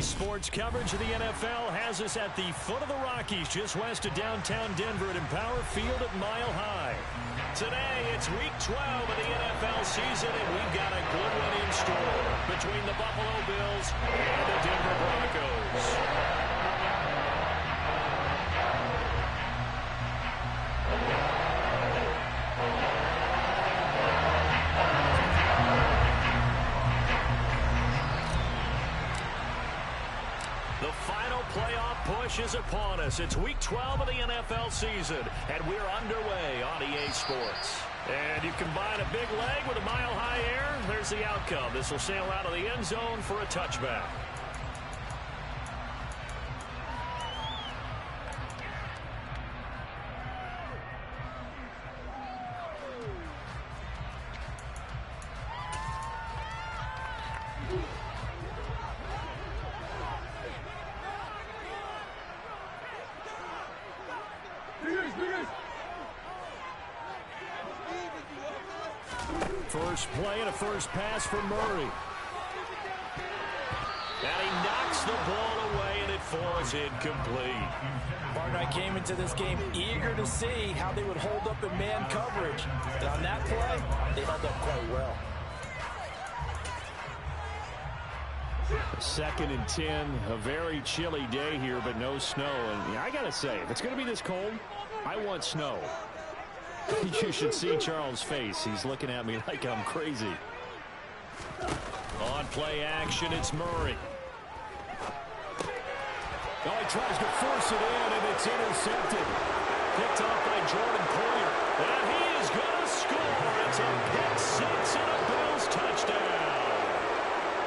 Sports coverage of the NFL has us at the foot of the Rockies, just west of downtown Denver at Empower Field at Mile High. Today, it's Week 12 of the NFL season, and we've got a good one in store between the Buffalo Bills and the Denver Broncos. The final playoff push is upon us. It's Week 12 of the NFL season, and we're underway on EA Sports. And you combine a big leg with a mile-high air, there's the outcome. This will sail out of the end zone for a touchback. First play and a first pass for Murray. And he knocks the ball away, and it falls incomplete. Partner, I came into this game eager to see how they would hold up in man coverage. And on that play, they held up quite well. 2nd and 10, a very chilly day here, but no snow. And I got to say, if it's going to be this cold, I want snow. You should see Charles' face. He's looking at me like I'm crazy. On play action, it's Murray. Oh, he tries to force it in, and it's intercepted. Picked off by Jordan Poyer. And he is going to score. It's a pick six and a Bills touchdown.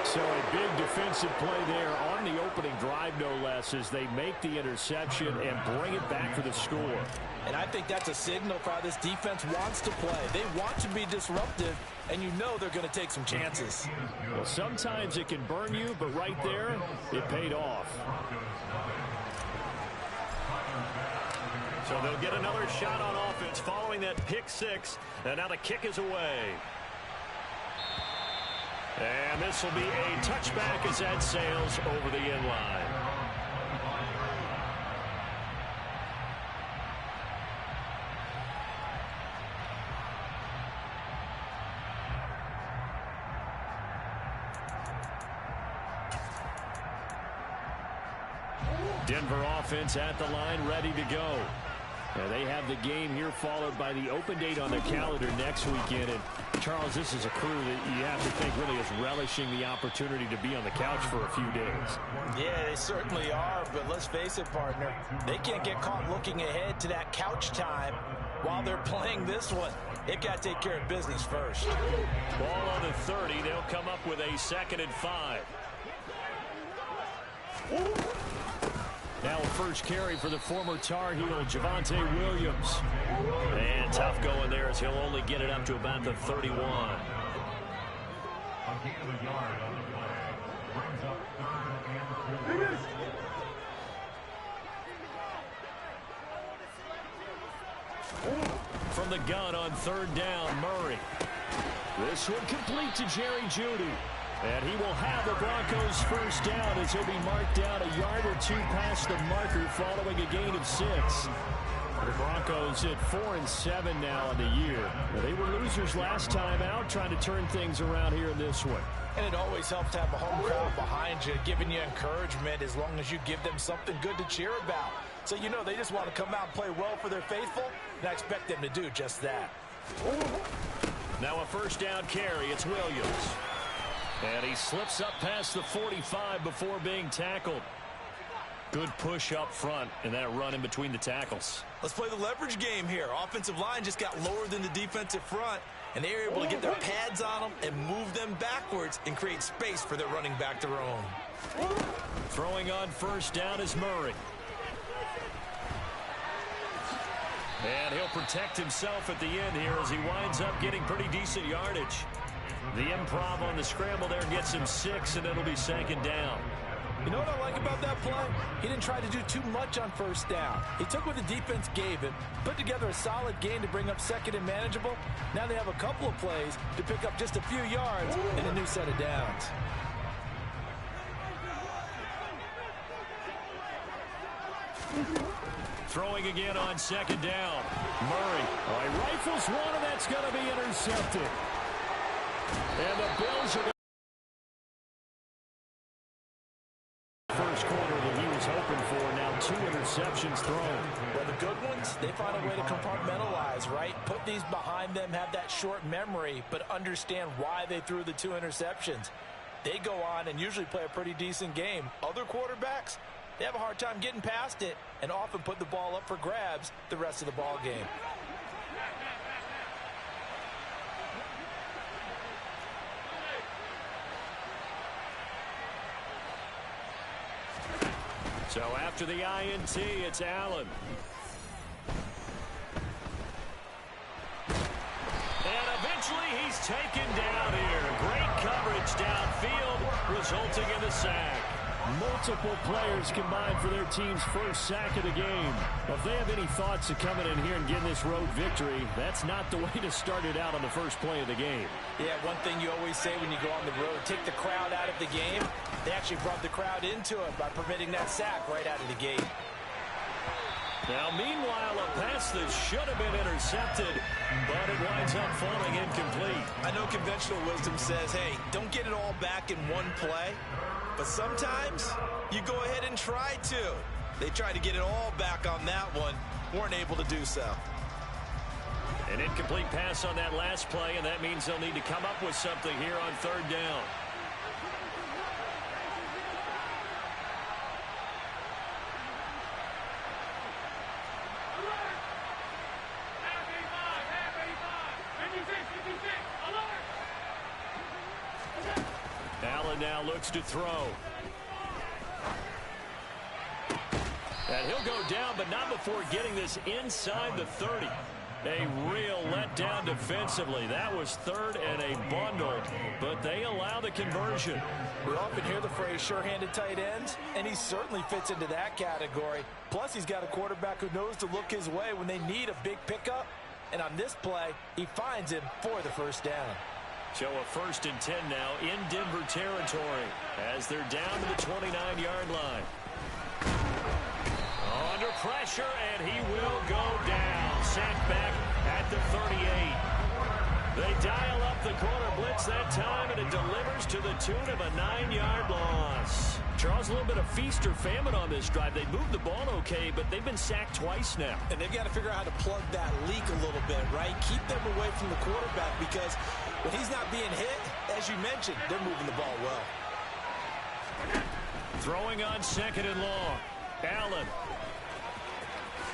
So a big defensive play there on the opening drive, no less, as they make the interception and bring it back for the score. And I think that's a signal for how this defense wants to play. They want to be disruptive, and you know they're going to take some chances. Well, sometimes it can burn you, but right there, it paid off. So they'll get another shot on offense following that pick six, and now the kick is away. And this will be a touchback as that sails over the end line. Denver offense at the line, ready to go. Now they have the game here followed by the open date on their calendar next weekend. And Charles, this is a crew that you have to think really is relishing the opportunity to be on the couch for a few days. Yeah, they certainly are, but let's face it, partner. They can't get caught looking ahead to that couch time while they're playing this one. They've got to take care of business first. Ball on the 30. They'll come up with a 2nd and 5. Now a first carry for the former Tar Heel, Javonte Williams. And tough going there as he'll only get it up to about the 31. From the gun on 3rd down, Murray. This one complete to Jerry Jeudy. And he will have the Broncos first down as he'll be marked down a yard or two past the marker following a gain of 6. The Broncos at 4-7 now on the year. They were losers last time out, trying to turn things around here in this one. And it always helps to have a home crowd behind you, giving you encouragement as long as you give them something good to cheer about. So you know they just want to come out and play well for their faithful, and I expect them to do just that. Now a first down carry, it's Williams. And he slips up past the 45 before being tackled. Good push up front, and that run in between the tackles. Let's play the leverage game here. Offensive line just got lower than the defensive front, and they were able to get their pads on them and move them backwards and create space for their running back to roam. Throwing on first down is Murray. And he'll protect himself at the end here as he winds up getting pretty decent yardage. The improv on the scramble there gets him 6, and it'll be 2nd down. You know what I like about that play? He didn't try to do too much on first down. He took what the defense gave him, put together a solid game to bring up 2nd and manageable. Now they have a couple of plays to pick up just a few yards and a new set of downs. Throwing again on second down. Murray. Oh, he rifles one, and that's going to be intercepted. And the Bills are going to first quarter that he was hoping for. Now 2 interceptions thrown. Well, the good ones, they find a way to compartmentalize, right? Put these behind them, have that short memory, but understand why they threw the 2 interceptions. They go on and usually play a pretty decent game. Other quarterbacks, they have a hard time getting past it and often put the ball up for grabs the rest of the ball game. So after the INT, it's Allen. And eventually he's taken down here. Great coverage downfield, resulting in the sack. Multiple players combined for their team's first sack of the game. If they have any thoughts of coming in here and getting this road victory, that's not the way to start it out on the first play of the game. Yeah, one thing you always say when you go on the road, take the crowd out of the game. They actually brought the crowd into it by permitting that sack right out of the gate. Now, meanwhile, a pass that should have been intercepted, but it winds up falling incomplete. I know conventional wisdom says, hey, don't get it all back in one play. But sometimes you go ahead and try to. They tried to get it all back on that one. Weren't able to do so. An incomplete pass on that last play, and that means they'll need to come up with something here on third down. Allen now looks to throw. And he'll go down, but not before getting this inside the 30. A real letdown defensively. That was third and a bundle, but they allow the conversion. We often hear the phrase sure-handed tight ends, and he certainly fits into that category. Plus, he's got a quarterback who knows to look his way when they need a big pickup. And on this play, he finds him for the first down. So a 1st and 10 now in Denver territory as they're down to the 29-yard line. Under pressure, and he will go down. Sacked back at the 38. They dial up the corner blitz that time, and it delivers to the tune of a 9-yard loss. Charles, a little bit of feast or famine on this drive. They moved the ball okay, but they've been sacked twice now. And they've got to figure out how to plug that leak a little bit, right? Keep them away from the quarterback because when he's not being hit, as you mentioned, they're moving the ball well. Throwing on second and long. Allen.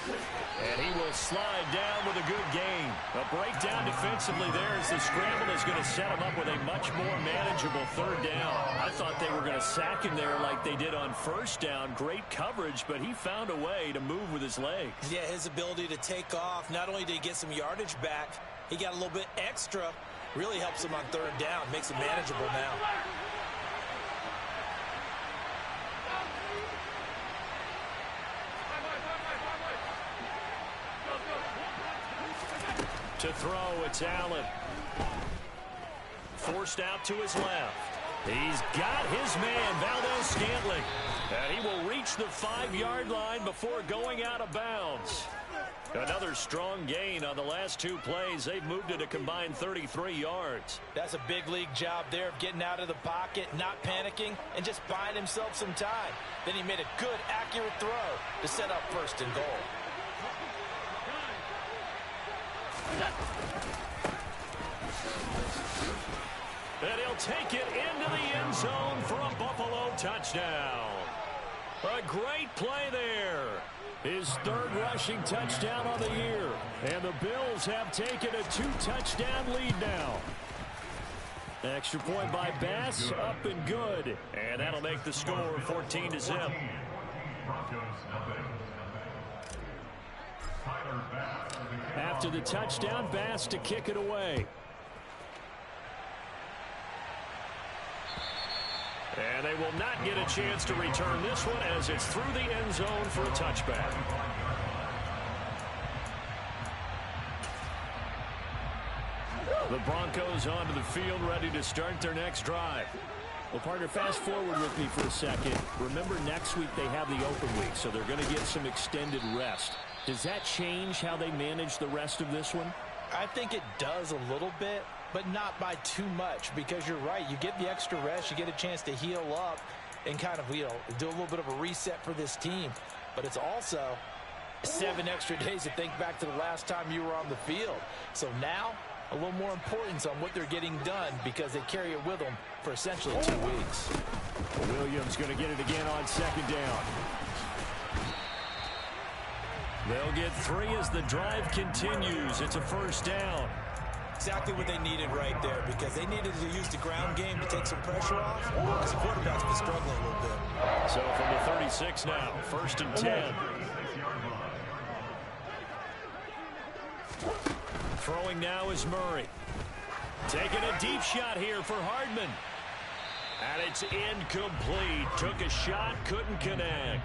And he will slide down with a good gain. A breakdown defensively there as the scramble is going to set him up with a much more manageable third down. I thought they were going to sack him there like they did on first down. Great coverage, but he found a way to move with his legs. Yeah, his ability to take off, not only did he get some yardage back, he got a little bit extra. Really helps him on third down, makes it manageable now. To throw, it's Allen. Forced out to his left. He's got his man, Valdez-Scantling. And he will reach the 5-yard line before going out of bounds. Another strong gain on the last 2 plays. They've moved it a combined 33 yards. That's a big league job there of getting out of the pocket, not panicking, and just buying himself some time. Then he made a good, accurate throw to set up 1st and goal. And he'll take it into the end zone for a Buffalo touchdown. A great play there. His 3rd rushing touchdown on the year. And the Bills have taken a 2-touchdown lead now. Extra point by Bass, up and good. And that'll make the score 14-0. After the touchdown, Bass to kick it away. And they will not get a chance to return this one as it's through the end zone for a touchback. The Broncos onto the field ready to start their next drive. Well, partner, fast forward with me for a second. Remember, next week they have the open week, so they're going to get some extended rest. Does that change how they manage the rest of this one? I think it does a little bit, but not by too much, because you're right. You get the extra rest. You get a chance to heal up and kind of, do a little bit of a reset for this team. But it's also 7 extra days to think back to the last time you were on the field. So now, a little more importance on what they're getting done because they carry it with them for essentially 2 weeks. Williams going to get it again on second down. They'll get 3 as the drive continues. It's a first down. Exactly what they needed right there, because they needed to use the ground game to take some pressure off, because the quarterback's been struggling a little bit. So from the 36 now, first and 10. Throwing now is Murray. Taking a deep shot here for Hardman. And it's incomplete. Took a shot, couldn't connect.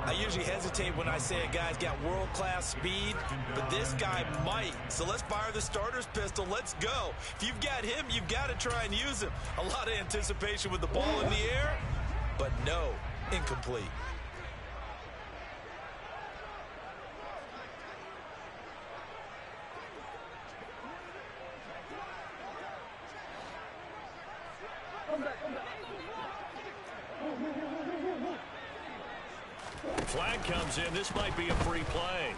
I usually hesitate when I say a guy's got world-class speed, but this guy might. So let's fire the starter's pistol. Let's go. If you've got him, you've got to try and use him. A lot of anticipation with the ball in the air, but no, incomplete. Flag comes in. This might be a free play.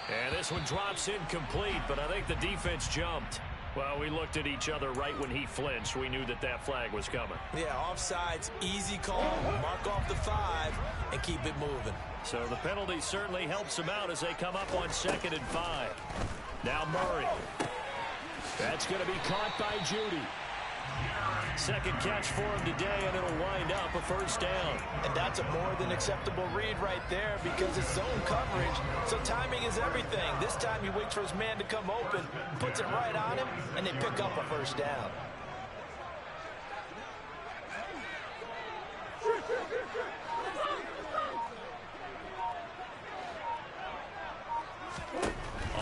And this one drops incomplete, but I think the defense jumped. Well, we looked at each other right when he flinched. We knew that that flag was coming. Yeah, offsides, easy call. Mark off the 5 and keep it moving. So the penalty certainly helps them out as they come up on 2nd and 5. Now Murray. That's going to be caught by Judy. Second catch for him today, and it'll wind up a first down. And that's a more than acceptable read right there because it's zone coverage, so timing is everything. This time he waits for his man to come open, puts it right on him, and they pick up a first down.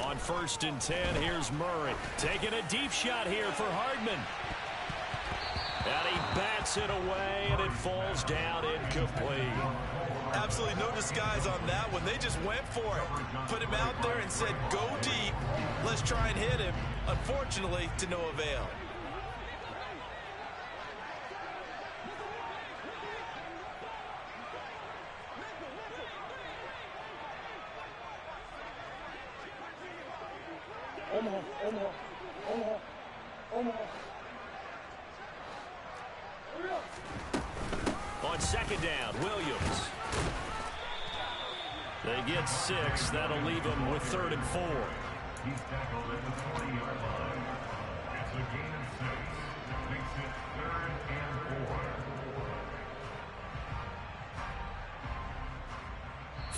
On 1st and 10, here's Murray. Taking a deep shot here for Hardman. And he bats it away, and it falls down incomplete. Absolutely no disguise on that one. They just went for it. Put him out there and said, go deep. Let's try and hit him. Unfortunately, to no avail. On 2nd down, Williams. They get 6. That'll leave them with 3rd and 4. He's tackled at the 20-yard line. It's a gain of 6. Makes it 3rd and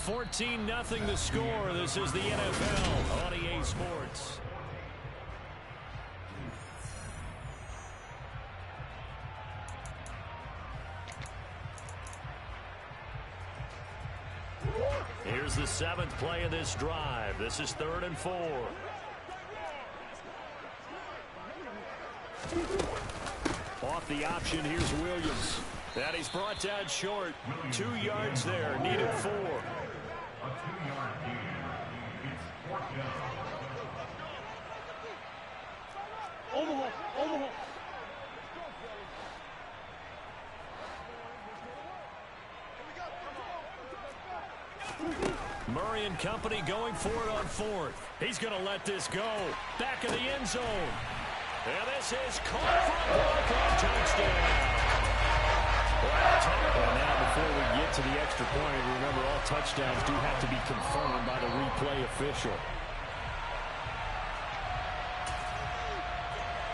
4. 14-0 the score. This is the NFL on EA Sports. Here's the 7th play of this drive. This is 3rd and 4. Off the option, here's Williams. And he's brought down short. 2 yards there, needed 4. A 2-yard gain. It's 4th down. Omaha. Murray and company going for it on 4th. He's going to let this go. Back of the end zone. And this is caught for a Bronco touchdown. Well, now before we get to the extra point, remember all touchdowns do have to be confirmed by the replay official.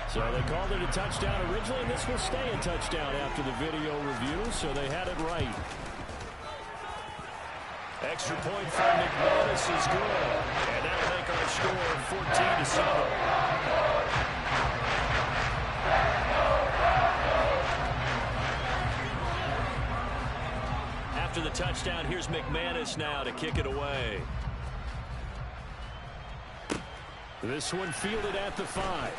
So they called it a touchdown originally, and this will stay a touchdown after the video review, so they had it right. Extra point for McManus is good. And that'll make our score 14-7. After the touchdown, here's McManus now to kick it away. This one fielded at the 5.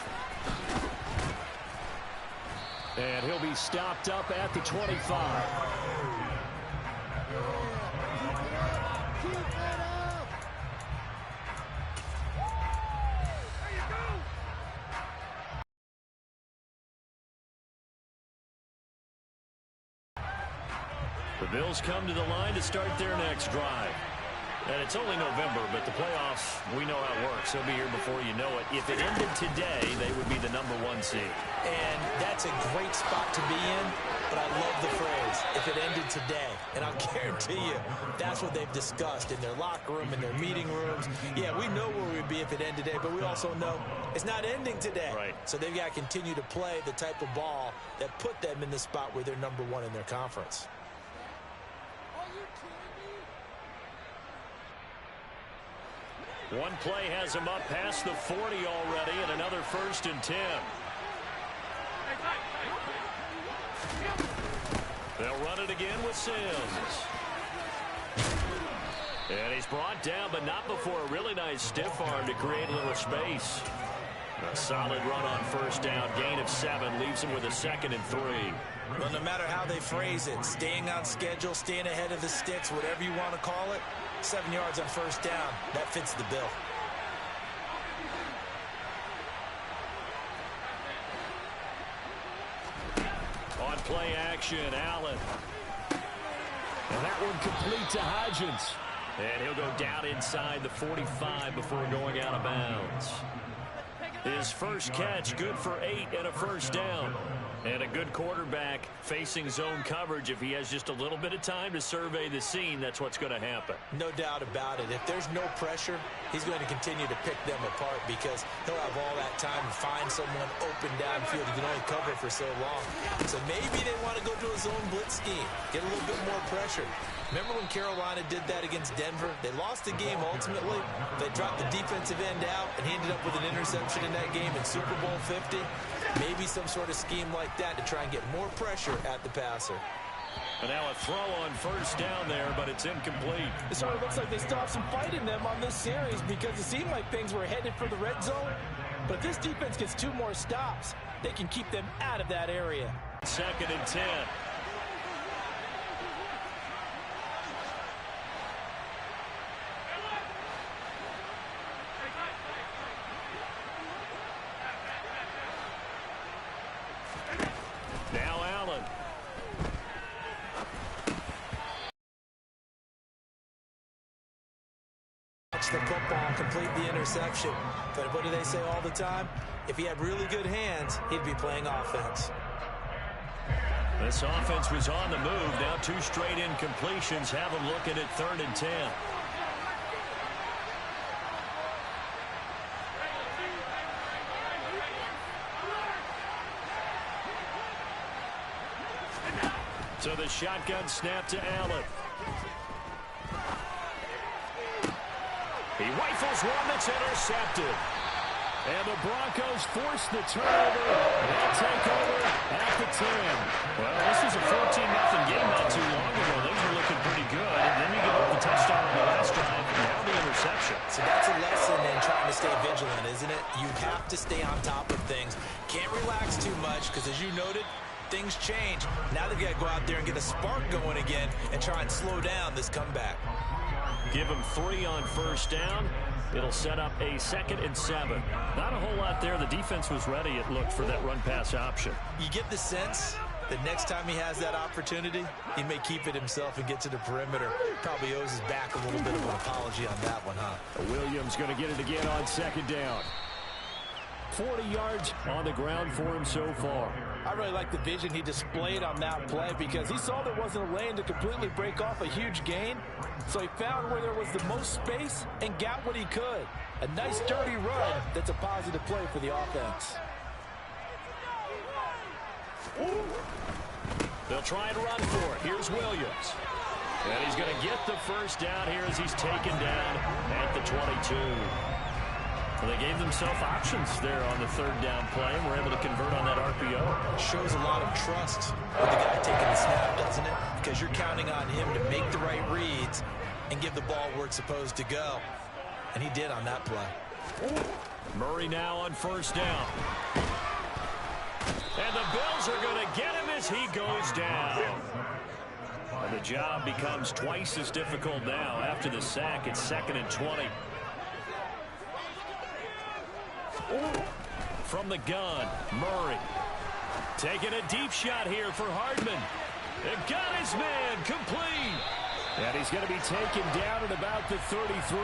And he'll be stopped up at the 25. The Bills come to the line to start their next drive. And it's only November, but the playoffs, we know how it works. They'll be here before you know it. If it ended today, they would be the #1 seed. And that's a great spot to be in, but I love the phrase, if it ended today. And I'll guarantee you, that's what they've discussed in their locker room, in their meeting rooms. Yeah, we know where we'd be if it ended today, but we also know it's not ending today. Right. So they've got to continue to play the type of ball that put them in the spot where they're #1 in their conference. One play has him up past the 40 already, and another 1st and 10. They'll run it again with Sims. And he's brought down, but not before a really nice stiff arm to create a little space. A solid run on 1st down, gain of 7, leaves him with a 2nd and 3. Well, no matter how they phrase it, staying on schedule, staying ahead of the sticks, whatever you want to call it, 7 yards on 1st down, that fits the bill. On play action, Allen. And that one complete to Hodgins. And he'll go down inside the 45 before going out of bounds. His first catch, good for 8 and a 1st down. And a good quarterback facing zone coverage. If he has just a little bit of time to survey the scene, that's what's going to happen. No doubt about it. If there's no pressure, he's going to continue to pick them apart because he'll have all that time to find someone open downfield. He can only cover for so long. So maybe they want to go to a zone blitz scheme, get a little bit more pressure. Remember when Carolina did that against Denver? They lost the game ultimately. They dropped the defensive end out, and he ended up with an interception in that game in Super Bowl 50. Maybe some sort of scheme like that to try and get more pressure at the passer. And now a throw on 1st down there, but it's incomplete. It sort of looks like they still have some fight in them on this series because it seemed like things were headed for the red zone. But if this defense gets 2 more stops, they can keep them out of that area. 2nd and 10. Now Allen. Catch the football, complete the interception. But what do they say all the time? If he had really good hands, he'd be playing offense. This offense was on the move. Now 2 straight incompletions have them looking at 3rd and 10. So the shotgun snap to Allen. He rifles one that's intercepted. And the Broncos force the turnover. They'll take over at the 10. Well, this was a 14-0 game not too long ago. Things were looking pretty good. And then you get up the touchdown on the last drive, and now the interception. So that's a lesson in trying to stay vigilant, isn't it? You have to stay on top of things. Can't relax too much because, as you noted, things change. Now they've got to go out there and get a spark going again and try and slow down this comeback. Give him 3 on 1st down. It'll set up a 2nd and 7. Not a whole lot there. The defense was ready, it looked, for that run-pass option. You get the sense that next time he has that opportunity, he may keep it himself and get to the perimeter. Probably owes his back a little bit of an apology on that one, huh? Williams going to get it again on 2nd down. 40 yards on the ground for him so far. I really like the vision he displayed on that play because he saw there wasn't a lane to completely break off a huge gain. So he found where there was the most space and got what he could. A nice dirty run that's a positive play for the offense. They'll try and run for it. Here's Williams. And he's going to get the 1st down here as he's taken down at the 22. Well, they gave themselves options there on the 3rd down play and were able to convert on that RPO. Shows a lot of trust with the guy taking the snap, doesn't it? Because you're counting on him to make the right reads and give the ball where it's supposed to go. And he did on that play. Murray now on 1st down. And the Bills are going to get him as he goes down. And the job becomes twice as difficult now after the sack. It's 2nd and 20. From the gun, Murray. Taking a deep shot here for Hardman. And got his man complete. And he's going to be taken down at about the 33.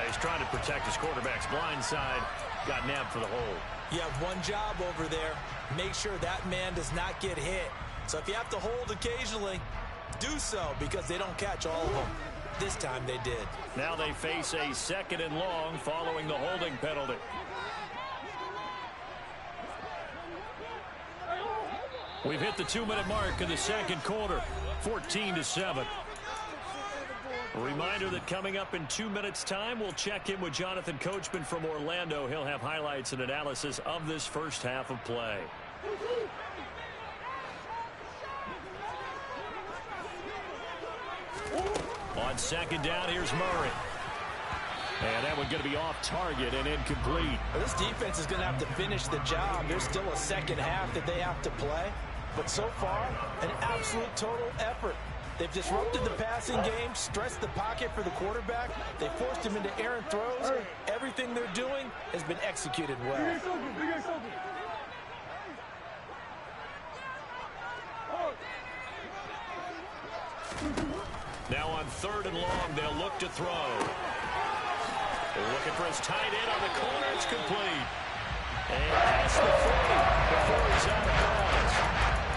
He's trying to protect his quarterback's blind side. Got nabbed for the hole. You have one job over there. Make sure that man does not get hit. So if you have to hold occasionally, do so because they don't catch all of them. This time they did. Now they face a 2nd and long following the holding penalty. We've hit the 2-minute mark in the 2nd quarter. 14-7. A reminder that coming up in 2 minutes' time, we'll check in with Jonathan Coachman from Orlando. He'll have highlights and analysis of this first half of play. On 2nd down, here's Murray. And that one going to be off target and incomplete. Well, this defense is going to have to finish the job. There's still a second half that they have to play. But so far, an absolute total effort. They've disrupted the passing game, stressed the pocket for the quarterback. They forced him into errant throws. Everything they're doing has been executed well. Now on 3rd and long, they'll look to throw. They're looking for his tight end on the corner. It's complete. And past the 40 before he's out of bounds.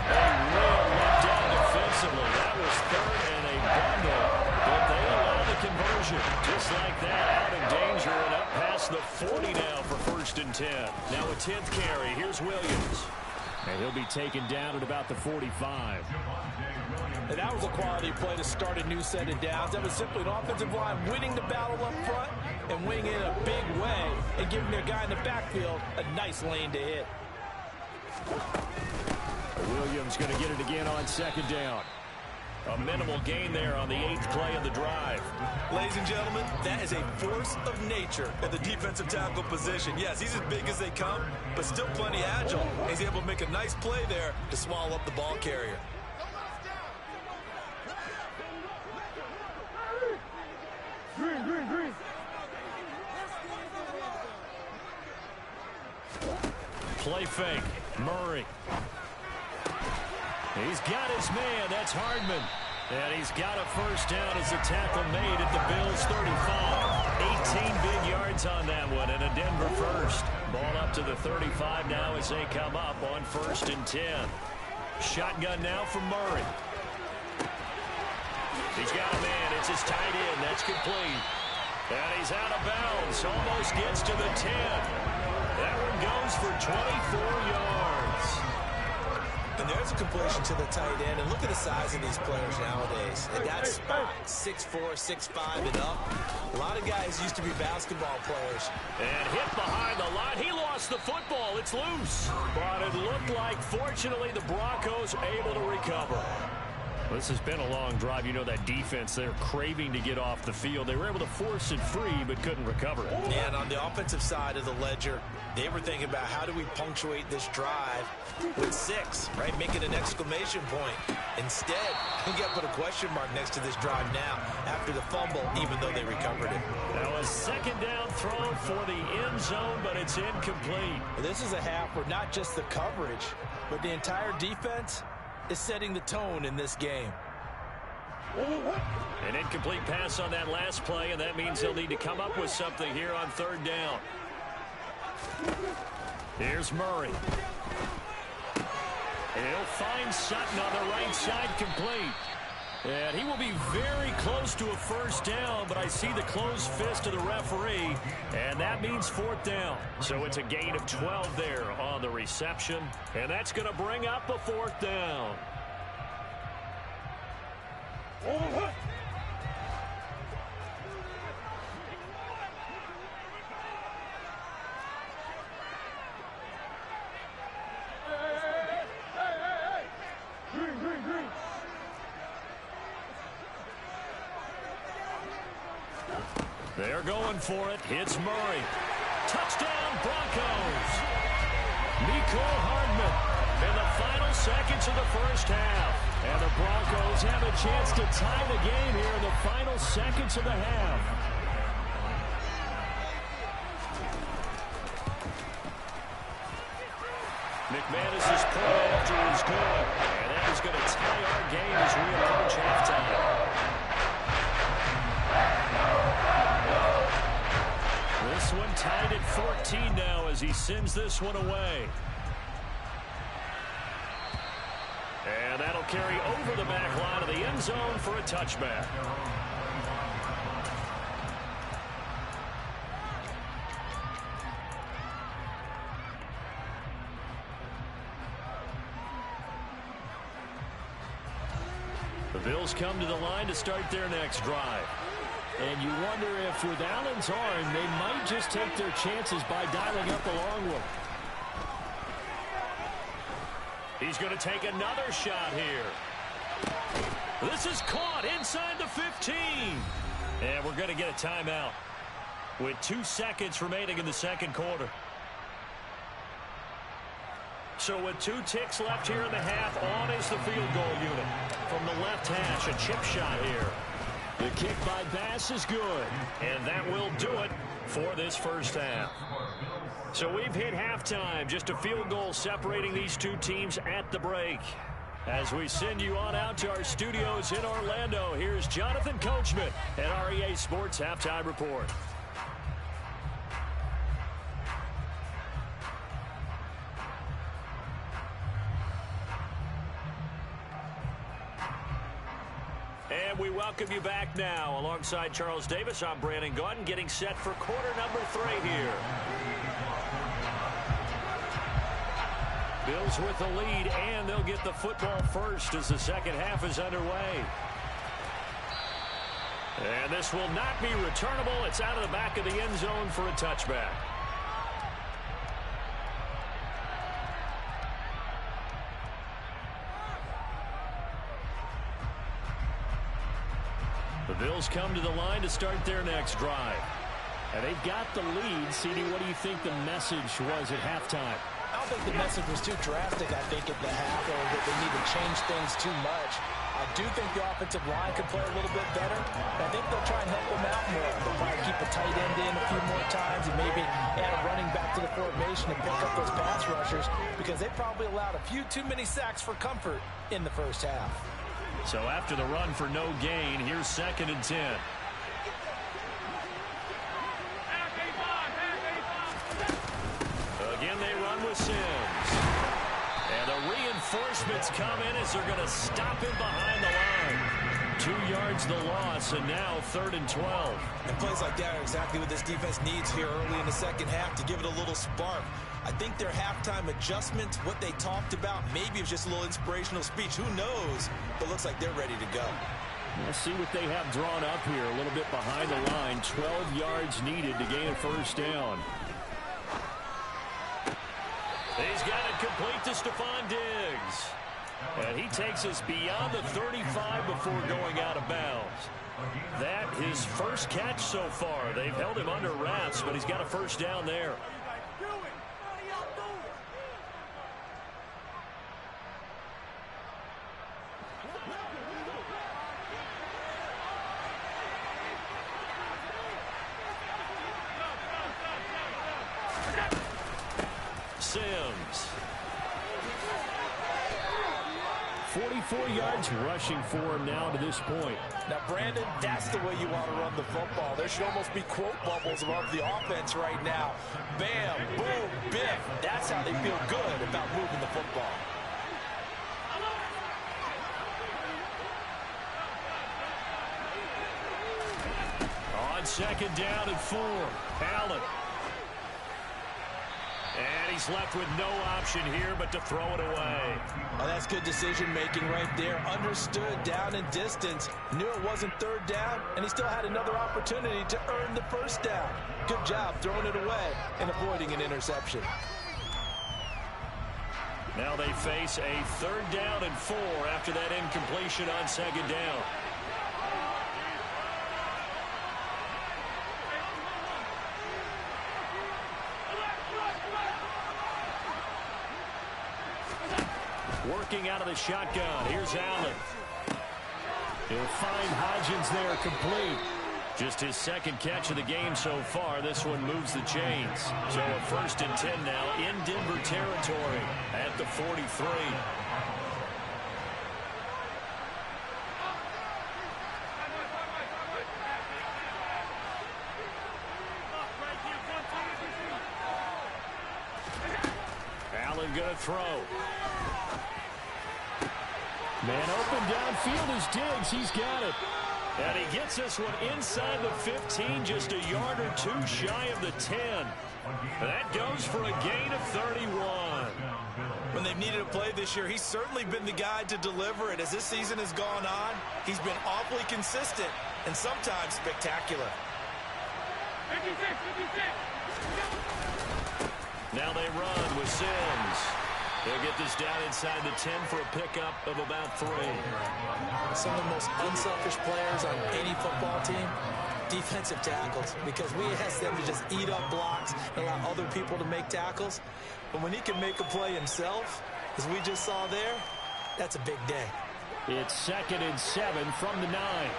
A real letdown defensively. That was 3rd and a bundle. But they allow the conversion. Just like that, out of danger and up past the 40 now for 1st and 10. Now a 10th carry. Here's Williams. And he'll be taken down at about the 45. And that was a quality play to start a new set of downs. That was simply an offensive line winning the battle up front and winning it in a big way and giving their guy in the backfield a nice lane to hit. Williams going to get it again on 2nd down. A minimal gain there on the 8th play of the drive. Ladies and gentlemen, that is a force of nature at the defensive tackle position. Yes, he's as big as they come, but still plenty agile. He's able to make a nice play there to swallow up the ball carrier. Play fake. Murray. He's got his man. That's Hardman. And he's got a first down as a tackle made at the Bills' 35. 18 big yards on that one and a Denver first. Ball up to the 35 now as they come up on 1st and 10. Shotgun now from Murray. He's got a man. It's his tight end. That's complete. And he's out of bounds. Almost gets to the 10. That one goes for 24 yards. And there's a completion to the tight end. And look at the size of these players nowadays. At that spot, 6'4", 6'5", and up. A lot of guys used to be basketball players. And hit behind the line. He lost the football. It's loose. But it looked like, fortunately, the Broncos able to recover. This has been a long drive. You know that defense, they're craving to get off the field. They were able to force it free, but couldn't recover. And on the offensive side of the ledger, they were thinking about how do we punctuate this drive with 6, right? Make it an exclamation point. Instead, I think I put a question mark next to this drive now after the fumble, even though they recovered it. That was 2nd down throw for the end zone, but it's incomplete. This is a half where not just the coverage, but the entire defense is setting the tone in this game. An incomplete pass on that last play, and that means they'll need to come up with something here on 3rd down. Here's Murray. He'll find Sutton on the right side, complete. And he will be very close to a first down, but I see the closed fist of the referee, and that means 4th down. So it's a gain of 12 there on the reception, and that's going to bring up a 4th down. They're going for it. It's Murray. Touchdown, Broncos. Mecole Hardman in the final seconds of the first half. And the Broncos have a chance to tie the game here in the final seconds of the half. McManus's point after is good. And that is going to tie our game as we approach halftime. This one tied at 14 now as he sends this one away. And that'll carry over the back line of the end zone for a touchback. The Bills come to the line to start their next drive. And you wonder if with Allen's arm, they might just take their chances by dialing up the long one. He's going to take another shot here. This is caught inside the 15. And we're going to get a timeout with 2 seconds remaining in the second quarter. So with 2 ticks left here in the half, on is the field goal unit. From the left hash, a chip shot here. The kick by Bass is good, and that will do it for this first half. So we've hit halftime, just a field goal separating these two teams at the break. As we send you on out to our studios in Orlando, here's Jonathan Coachman at REA Sports Halftime Report. And we welcome you back now. Alongside Charles Davis, I'm Brandon Gaudin, getting set for quarter number 3 here. Bills with the lead, and they'll get the football first as the second half is underway. And this will not be returnable. It's out of the back of the end zone for a touchback. The Bills come to the line to start their next drive. And they've got the lead. CD, what do you think the message was at halftime? I don't think the message was too drastic, I think, at the half, or that they need to change things too much. I do think the offensive line could play a little bit better. I think they'll try and help them out more. They'll probably keep a tight end in a few more times and maybe add a running back to the formation and pick up those pass rushers, because they probably allowed a few too many sacks for comfort in the first half. So after the run for no gain, here's 2nd and 10. Again, they run with Sims. And the reinforcements come in as they're going to stop him behind the line. 2 yards the loss, and now 3rd and 12. And plays like that are exactly what this defense needs here early in the second half to give it a little spark. I think their halftime adjustment, what they talked about, maybe it was just a little inspirational speech. Who knows? But looks like they're ready to go. Let's see what they have drawn up here. A little bit behind the line. 12 yards needed to gain a first down. He's got it complete to Stephon Diggs. And he takes us beyond the 35 before going out of bounds. That his first catch so far. They've held him under wraps, but he's got a first down there. Sims. 44 yards rushing for him now to this point. Now, Brandon, that's the way you want to run the football. There should almost be quote bubbles above the offense right now. Bam, boom, biff. That's how they feel good about moving the football. On 2nd down and 4, Allen. And he's left with no option here but to throw it away. Oh, that's good decision-making right there. Understood down and distance. Knew it wasn't 3rd down, and he still had another opportunity to earn the first down. Good job throwing it away and avoiding an interception. Now they face a 3rd down and 4 after that incompletion on 2nd down. Working out of the shotgun. Here's Allen. He'll find Hodgins there complete. Just his second catch of the game so far. This one moves the chains. So a 1st and 10 now in Denver territory at the 43. Allen going to throw. Man open downfield is Diggs. He's got it. And he gets this one inside the 15, just a yard or two shy of the 10. That goes for a gain of 31. When they've needed a play this year, he's certainly been the guy to deliver it. As this season has gone on, he's been awfully consistent and sometimes spectacular. Now they run with Sims. They'll get this down inside the 10 for a pickup of about 3. Some of the most unselfish players on any football team, defensive tackles, because we ask them to just eat up blocks and allow other people to make tackles. But when he can make a play himself, as we just saw there, that's a big day. It's 2nd and 7 from the 9.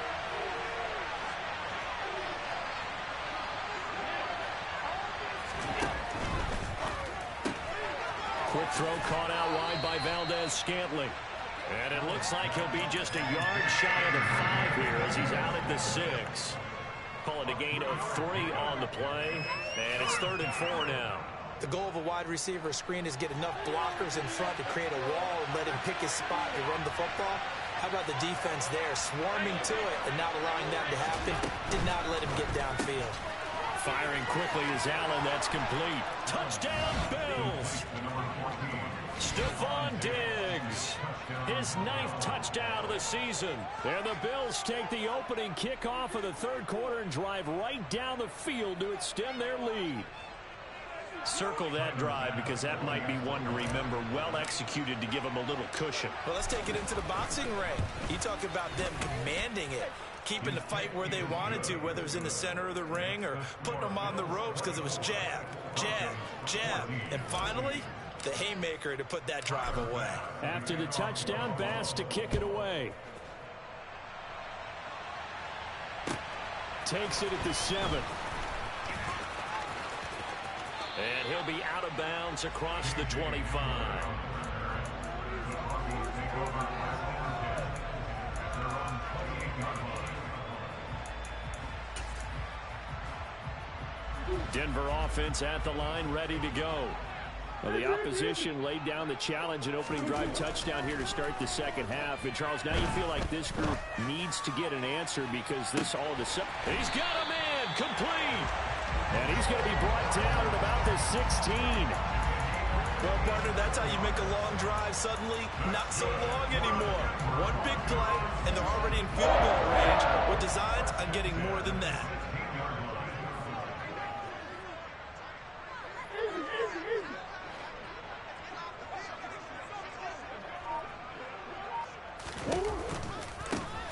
Quick throw caught out wide by Valdez-Scantling. And it looks like he'll be just a yard shy of the 5 here as he's out at the 6. Call it a gain of 3 on the play. And it's 3rd and 4 now. The goal of a wide receiver screen is get enough blockers in front to create a wall and let him pick his spot to run the football. How about the defense there, swarming to it and not allowing that to happen? Did not let him get downfield. Firing quickly is Allen. That's complete. Touchdown, Bills. Stephon Diggs. His 9th touchdown of the season. And the Bills take the opening kickoff of the 3rd quarter and drive right down the field to extend their lead. Circle that drive because that might be one to remember. Well executed to give them a little cushion. Well, let's take it into the boxing ring. You talk about them commanding it, keeping the fight where they wanted to, whether it was in the center of the ring or putting them on the ropes because it was jab, jab, jab. And finally, the haymaker to put that drive away. After the touchdown, Bass to kick it away. Takes it at the 7. And he'll be out of bounds across the 25. Denver offense at the line, ready to go. Well, the opposition laid down the challenge, an opening drive touchdown here to start the 2nd half. And, Charles, now you feel like this group needs to get an answer because this all of a sudden. He's got a man complete. And he's going to be brought down at about the 16. Well, partner, that's how you make a long drive suddenly not so long anymore. One big play, and they're already in field goal range with designs on getting more than that.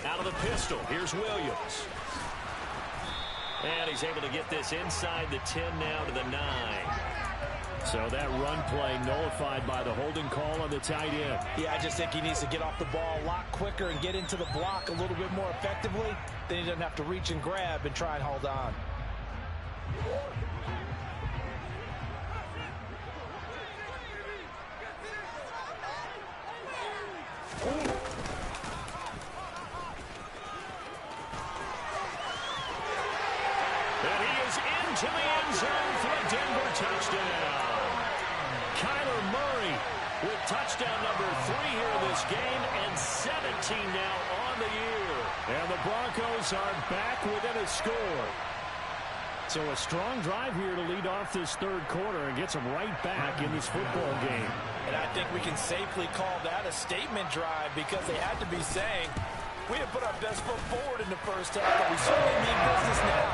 Out of the pistol, here's Williams. And he's able to get this inside the 10 now to the 9. So that run play nullified by the holding call on the tight end. Yeah, I just think he needs to get off the ball a lot quicker and get into the block a little bit more effectively. Then he doesn't have to reach and grab and try and hold on. To the end zone for a Denver touchdown. Kyler Murray with touchdown number 3 here in this game and 17 now on the year. And the Broncos are back within a score. So a strong drive here to lead off this 3rd quarter and gets them right back in this football game. And I think we can safely call that a statement drive because they had to be saying, we have put our best foot forward in the 1st half, but we certainly mean business now.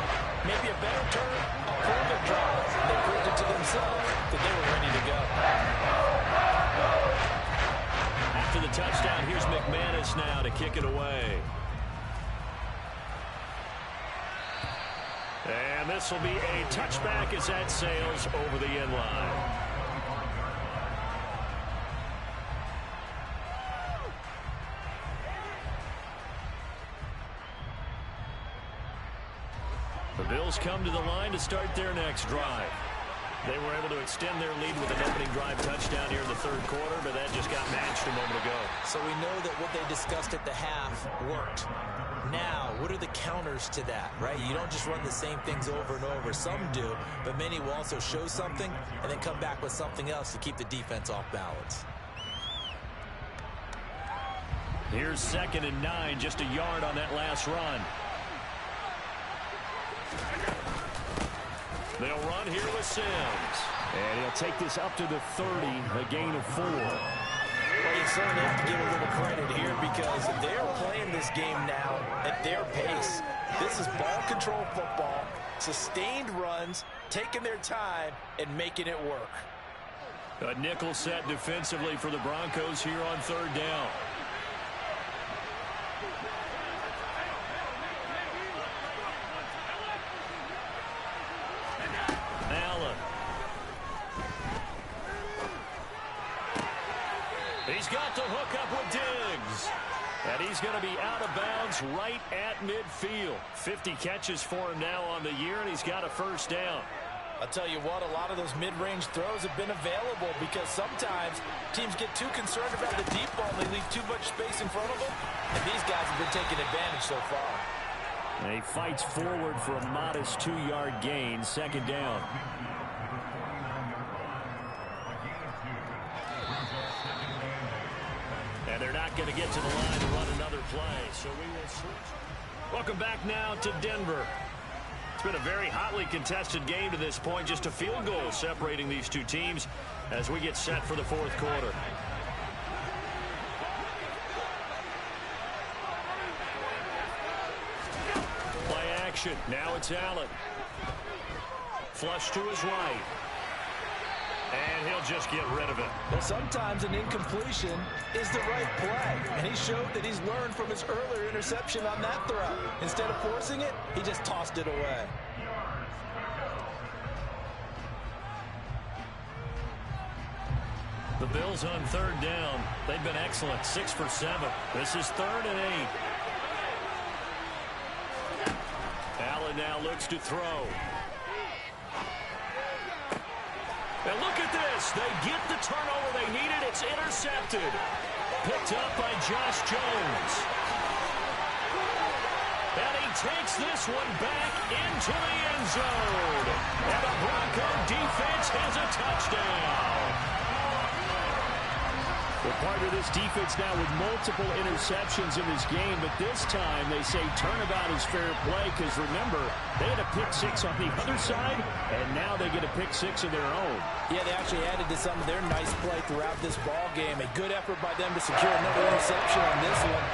Maybe a better turn, a further drive. They proved it to themselves that they were ready to go. After the touchdown, here's McManus now to kick it away. And this will be a touchback as that sails over the end line. Bills come to the line to start their next drive. They were able to extend their lead with an opening drive touchdown here in the third quarter, but that just got matched a moment ago. So we know that what they discussed at the half worked. Now, what are the counters to that, right? You don't just run the same things over and over. Some do, but many will also show something and then come back with something else to keep the defense off balance. Here's 2nd and 9, just a yard on that last run. They'll run here with Sims. And he'll take this up to the 30, a gain of 4. Well, you certainly have to give a little credit here because they're playing this game now at their pace. This is ball control football, sustained runs, taking their time, and making it work. A nickel set defensively for the Broncos here on 3rd down. Allen. He's got the hook up with Diggs. And he's going to be out of bounds right at midfield. 50 catches for him now on the year, and he's got a 1st down. I'll tell you what, a lot of those mid-range throws have been available because sometimes teams get too concerned about the deep ball and they leave too much space in front of them. And these guys have been taking advantage so far. And he fights forward for a modest 2-yard gain, 2nd down. And they're not going to get to the line to run another play, so we will switch. Welcome back now to Denver. It's been a very hotly contested game to this point. Just a field goal separating these two teams as we get set for the 4th quarter. Play action. Now it's Allen. Flush to his right. And he'll just get rid of it. Well, sometimes an incompletion is the right play. And he showed that he's learned from his earlier interception on that throw. Instead of forcing it, he just tossed it away. The Bills on 3rd down. They've been excellent. 6 for 7. This is 3rd and 8. Allen now looks to throw. And look at this. They get the turnover they needed. It's intercepted. Picked up by Josh Jones. And he takes this one back into the end zone. And the Bronco defense has a touchdown. Well, part of this defense now with multiple interceptions in this game, but this time they say turnabout is fair play because, remember, they had a pick 6 on the other side, and now they get a pick 6 of their own. Yeah, they actually added to some of their nice play throughout this ball game. A good effort by them to secure another interception on this one.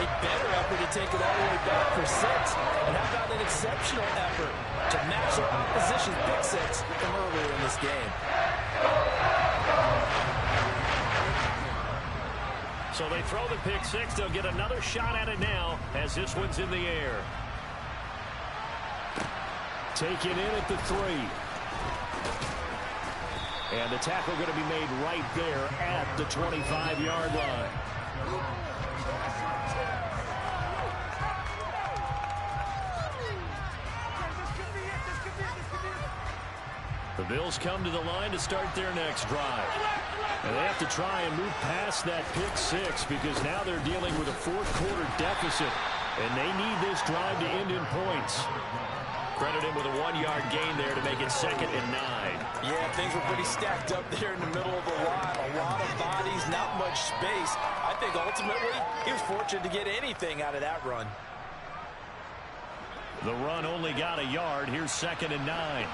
A better effort to take it all the way back for 6. And how about an exceptional effort to match their opposition's pick 6 from earlier in this game? So they throw the pick 6. They'll get another shot at it now as this one's in the air. Taken in at the 3. And the tackle going to be made right there at the 25-yard line. The Bills come to the line to start their next drive. And they have to try and move past that pick 6 because now they're dealing with a 4th quarter deficit. And they need this drive to end in points. Credit him with a 1-yard gain there to make it 2nd and 9. Yeah, things were pretty stacked up there in the middle of the line. A lot of bodies, not much space. I think ultimately he was fortunate to get anything out of that run. The run only got a yard. Here's 2nd and 9.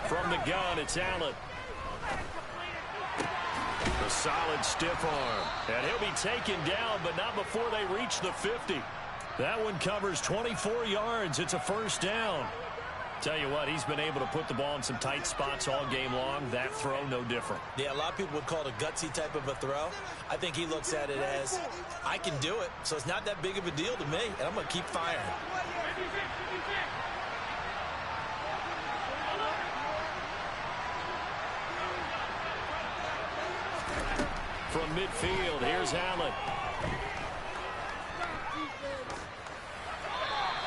From the gun, it's Allen. A solid stiff arm. And he'll be taken down, but not before they reach the 50. That one covers 24 yards. It's a 1st down. Tell you what, he's been able to put the ball in some tight spots all game long. That throw, no different. Yeah, a lot of people would call it a gutsy type of a throw. I think he looks at it as, I can do it, so it's not that big of a deal to me, and I'm going to keep firing. From midfield, here's Allen.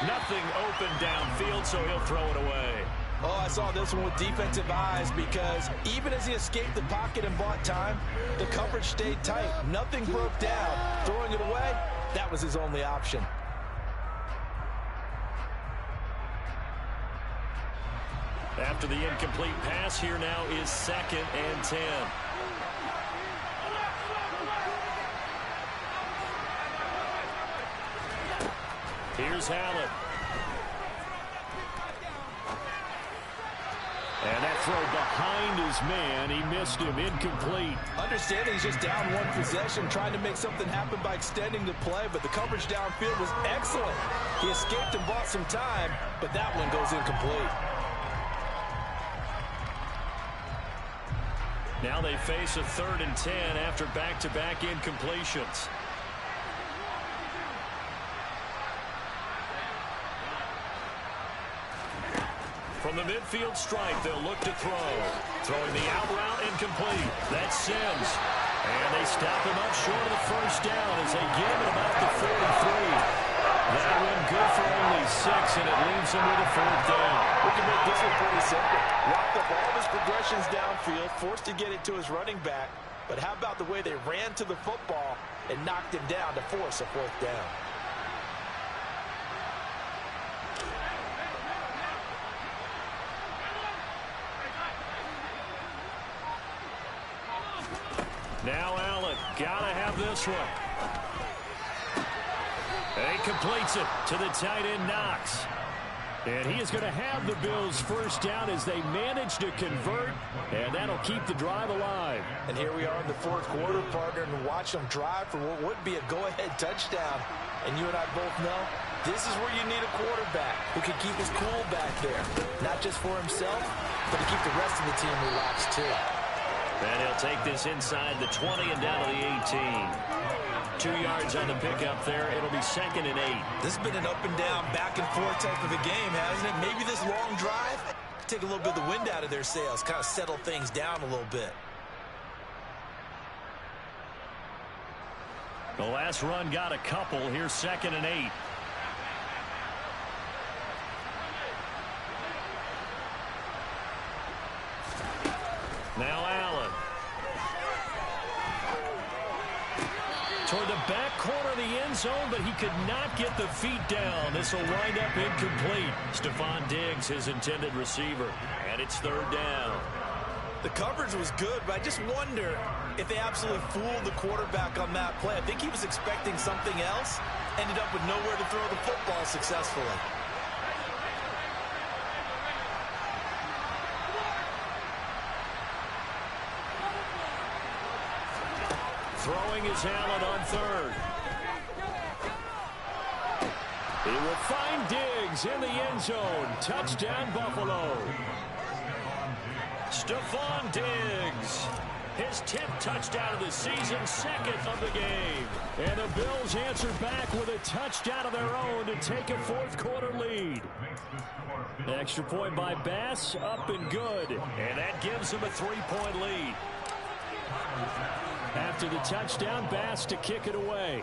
Nothing open downfield, so he'll throw it away. Oh, I saw this one with defensive eyes because even as he escaped the pocket and bought time, the coverage stayed tight. Nothing broke down. Throwing it away, that was his only option. After the incomplete pass, here now is 2nd and 10. Here's Allen. And that throw behind his man. He missed him. Incomplete. Understanding he's just down one possession, trying to make something happen by extending the play, but the coverage downfield was excellent. He escaped and bought some time, but that one goes incomplete. Now they face a 3rd and 10 after back-to-back incompletions. From the midfield stripe, they'll look to throw. Throwing the out route incomplete. That's Sims. And they stop him up short of the first down as they give it about the 43. That one good for only 6, and it leaves him with a 4th down. We can make this one pretty simple. Locked up all of his progressions downfield, forced to get it to his running back. But how about the way they ran to the football and knocked him down to force a 4th down? Now Allen, gotta have this one. And he completes it to the tight end, Knox. And he is going to have the Bills' first down as they manage to convert, and that'll keep the drive alive. And here we are in the 4th quarter, partner, and watch them drive for what would be a go-ahead touchdown. And you and I both know this is where you need a quarterback who can keep his cool back there, not just for himself, but to keep the rest of the team relaxed too. And he'll take this inside the 20 and down to the 18. 2 yards on the pickup there. It'll be 2nd and 8. This has been an up and down, back and forth type of a game, hasn't it? Maybe this long drive take a little bit of the wind out of their sails, kind of settle things down a little bit. The last run got a couple. Here's 2nd and 8. Now Allen. Toward the back corner of the end zone, but he could not get the feet down. This will wind up incomplete. Stephon Diggs, his intended receiver. And it's 3rd down. The coverage was good, but I just wonder if they absolutely fooled the quarterback on that play. I think he was expecting something else. Ended up with nowhere to throw the football successfully. Throwing is Allen on 3rd. He will find Diggs in the end zone. Touchdown, Buffalo. Stephon Diggs. His 10th touchdown of the season, 2nd of the game. And the Bills answer back with a touchdown of their own to take a 4th quarter lead. Extra point by Bass, up and good. And that gives him a 3-point lead. After the touchdown, Bass to kick it away.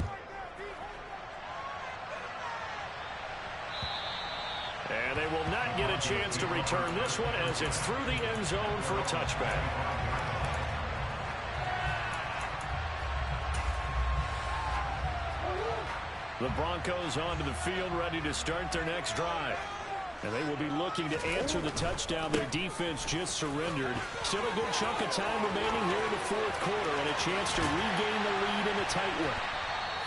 And they will not get a chance to return this one as it's through the end zone for a touchback. The Broncos onto the field, ready to start their next drive. And they will be looking to answer the touchdown their defense just surrendered. Still a good chunk of time remaining here in the 4th quarter and a chance to regain the lead in a tight one.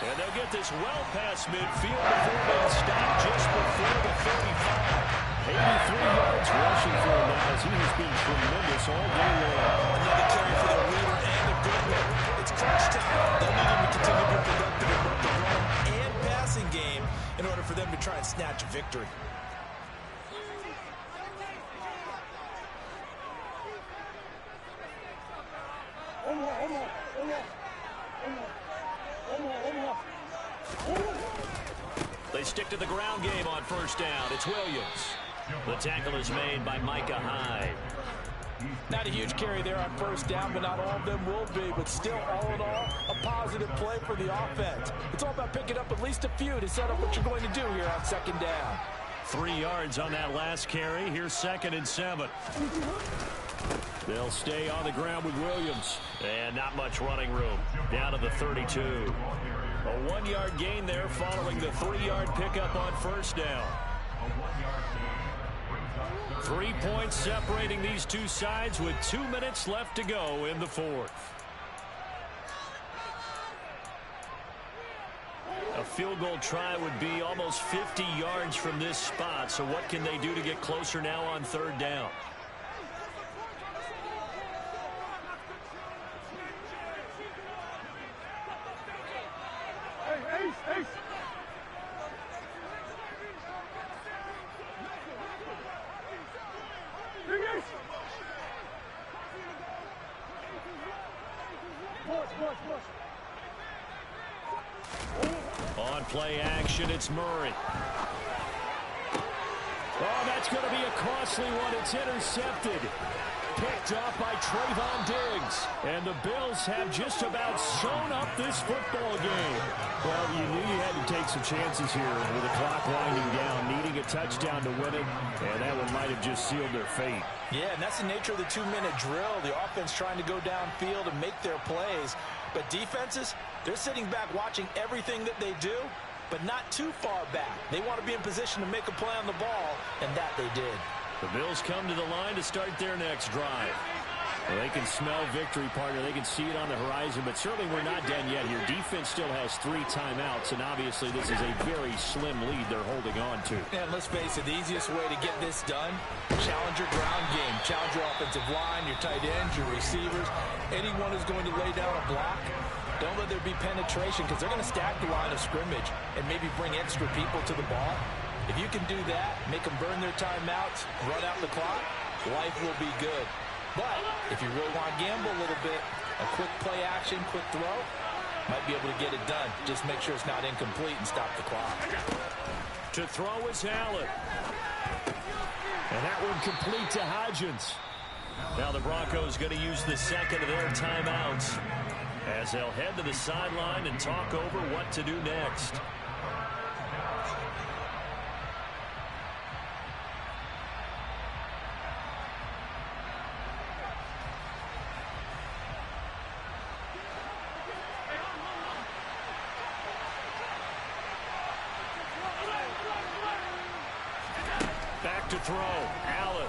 And they'll get this well past midfield before being stopped just before the 35. 83 yards rushing for him now as he has been tremendous all day long. Another carry for the leader and a good one. It's crunch time. They'll need him to continue to be productive in both the run and passing game in order for them to try and snatch a victory. They stick to the ground game on 1st down. It's Williams. The tackle is made by Micah Hyde. Not a huge carry there on first down, but not all of them will be. But still, all in all, a positive play for the offense. It's all about picking up at least a few to set up what you're going to do here on second down. 3 yards on that last carry. Here's 2nd and 7. They'll stay on the ground with Williams. And not much running room. Down to the 32. A 1-yard gain there following the 3-yard pickup on first down. 3 points separating these two sides with 2 minutes left to go in the fourth. A field goal try would be almost 50 yards from this spot. So what can they do to get closer now on third down? On play action, it's Murray. Oh, that's going to be a costly one. It's intercepted. Picked off by Trayvon Diggs. And the Bills have just about sewn up this football game. Well, you knew you had to take some chances here with the clock winding down, needing a touchdown to win it, and that one might have just sealed their fate. Yeah, and that's the nature of the 2-minute drill. The offense trying to go downfield and make their plays. But defenses, they're sitting back watching everything that they do, but not too far back. They want to be in position to make a play on the ball, and that they did. The Bills come to the line to start their next drive. Well, they can smell victory, partner. They can see it on the horizon, but certainly we're not done yet here. Defense still has 3 timeouts, and obviously this is a very slim lead they're holding on to. And let's face it, the easiest way to get this done, challenge your ground game. Challenge your offensive line, your tight ends, your receivers. Anyone who's going to lay down a block, don't let there be penetration because they're going to stack the line of scrimmage and maybe bring extra people to the ball. If you can do that, make them burn their timeouts, run out the clock, life will be good. But if you really want to gamble a little bit, a quick play action, quick throw, might be able to get it done. Just make sure it's not incomplete and stop the clock. To throw is Allen. And that one complete to Hodgins. Now the Broncos going to use the second of their timeouts as they'll head to the sideline and talk over what to do next. Back to throw. Allen.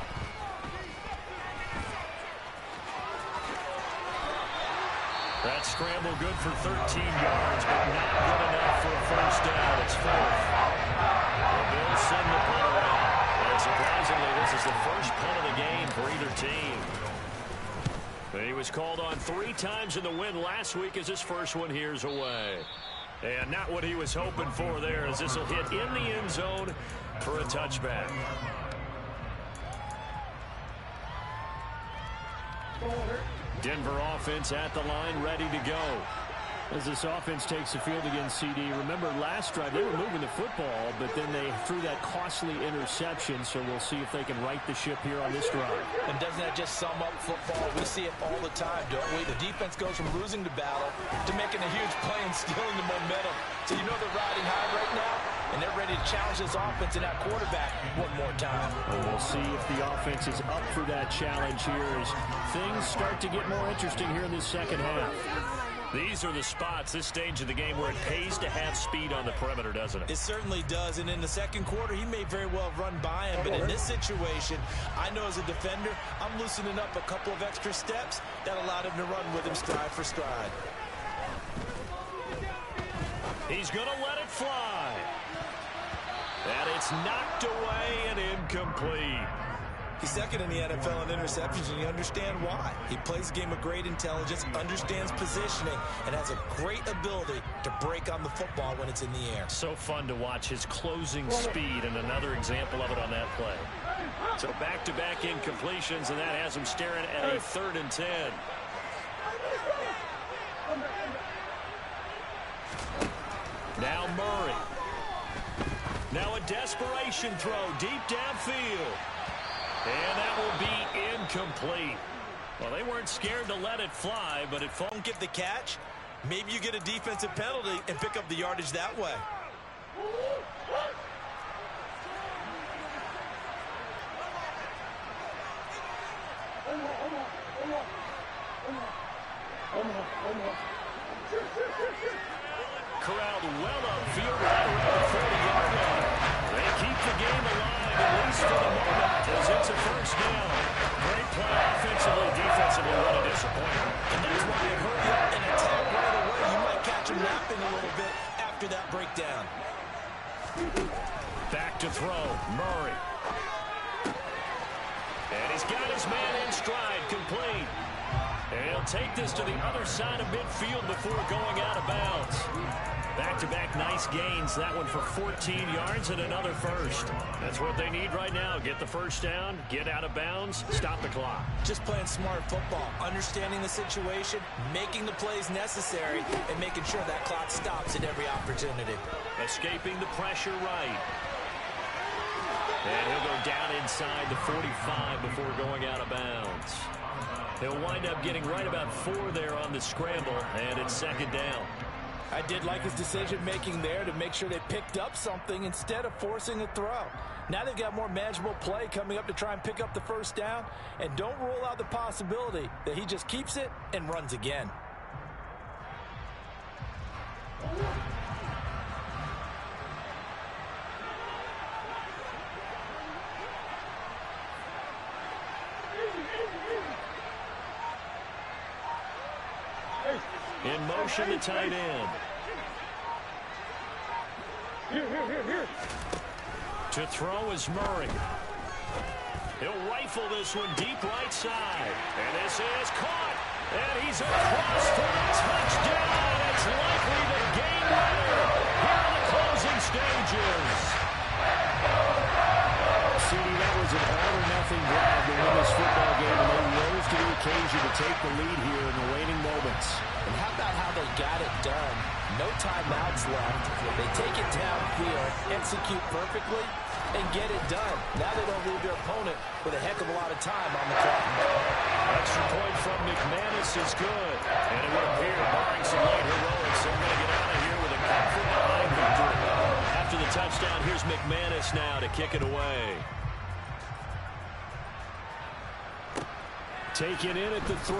That scramble good for 13 yards, but not good enough for a first down. It's 4th. The Bills send the punt around. And surprisingly, this is the first punt of the game for either team. He was called on 3 times in the win last week as his first one here's away. And not what he was hoping for there, as this will hit in the end zone for a touchback. Denver offense at the line, ready to go. As this offense takes the field against CD, remember last drive they were moving the football, but then they threw that costly interception, so we'll see if they can right the ship here on this drive. And doesn't that just sum up football? We see it all the time, don't we? The defense goes from losing the battle to making a huge play and stealing the momentum. So you know they're riding high right now, and they're ready to challenge this offense and that quarterback one more time. And we'll see if the offense is up for that challenge here as things start to get more interesting here in this second half. These are the spots, this stage of the game, where it pays to have speed on the perimeter, doesn't it? It certainly does, and in the second quarter, he may very well run by him, but in this situation, I know as a defender, I'm loosening up a couple of extra steps that allowed him to run with him stride for stride. He's going to let it fly. And it's knocked away and incomplete. He's second in the NFL in interceptions, and you understand why. He plays a game of great intelligence, understands positioning, and has a great ability to break on the football when it's in the air. So fun to watch his closing speed, and another example of it on that play. So back-to-back incompletions, and that has him staring at a 3rd and 10. Now Murray. Now a desperation throw deep downfield. And that will be incomplete. Well, they weren't scared to let it fly, but it won't get the catch. Maybe you get a defensive penalty and pick up the yardage that way. Corralled well upfield right around the 40-yard line. They keep the game alive, at least for the moment, as it's a first down. Great play offensively, defensively, what a disappointment. And that's why you hurry up and attack right away. You might catch him napping a little bit after that breakdown. Back to throw, Murray. And he's got his man in stride, complete. And he'll take this to the other side of midfield before going out of bounds. Back-to-back nice gains. That one for 14 yards and another first. That's what they need right now. Get the first down, get out of bounds, stop the clock. Just playing smart football, understanding the situation, making the plays necessary, and making sure that clock stops at every opportunity. Escaping the pressure right. And he'll go down inside the 45 before going out of bounds. He'll wind up getting right about 4 there on the scramble, and it's second down. I did like his decision-making there to make sure they picked up something instead of forcing a throw. Now they've got more manageable play coming up to try and pick up the first down, and don't rule out the possibility that he just keeps it and runs again. In motion, the tight end. To throw is Murray. He'll rifle this one deep right side. And this is caught. And he's across for the touchdown. It's likely the game winner here in the closing stages. CD, that was an all-or-nothing grab to win this football game, and they rose to the occasion to take the lead here in the waning moments. And how about how they got it done? No timeouts left. They take it downfield, execute perfectly, and get it done. Now they don't leave their opponent with a heck of a lot of time on the clock. Extra point from McManus is good. And it would appear, barring some late heroics, they're going to get out of here with a comfort behind victory. After the touchdown, here's McManus now to kick it away. Taken in at the 3.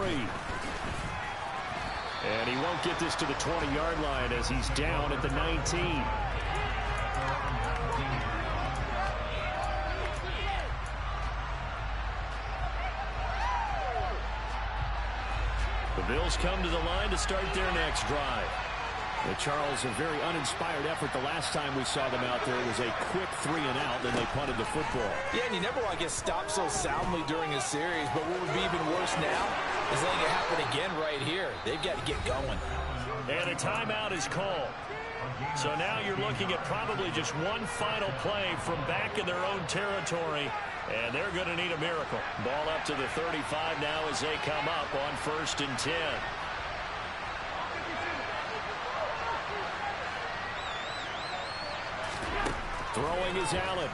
And he won't get this to the 20-yard line as he's down at the 19. The Bills come to the line to start their next drive. Charles, a very uninspired effort the last time we saw them out there. It was a quick 3 and out, then they punted the football. Yeah, and you never want to get stopped so soundly during a series, but what would be even worse now is letting it happen again right here. They've got to get going. And a timeout is called. So now you're looking at probably just one final play from back in their own territory, and they're going to need a miracle. Ball up to the 35 now as they come up on 1st and 10. Throwing is Allen.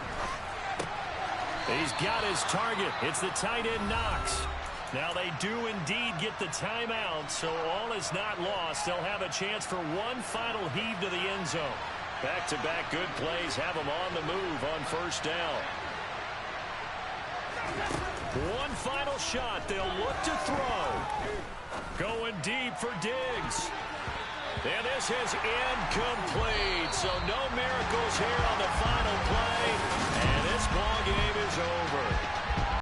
He's got his target. It's the tight end Knox. Now they do indeed get the timeout, so all is not lost. They'll have a chance for one final heave to the end zone. Back-to-back good plays have them on the move on 1st down. One final shot. They'll look to throw. Going deep for Diggs. And this is incomplete, so no miracles here on the final play, and this ball game is over.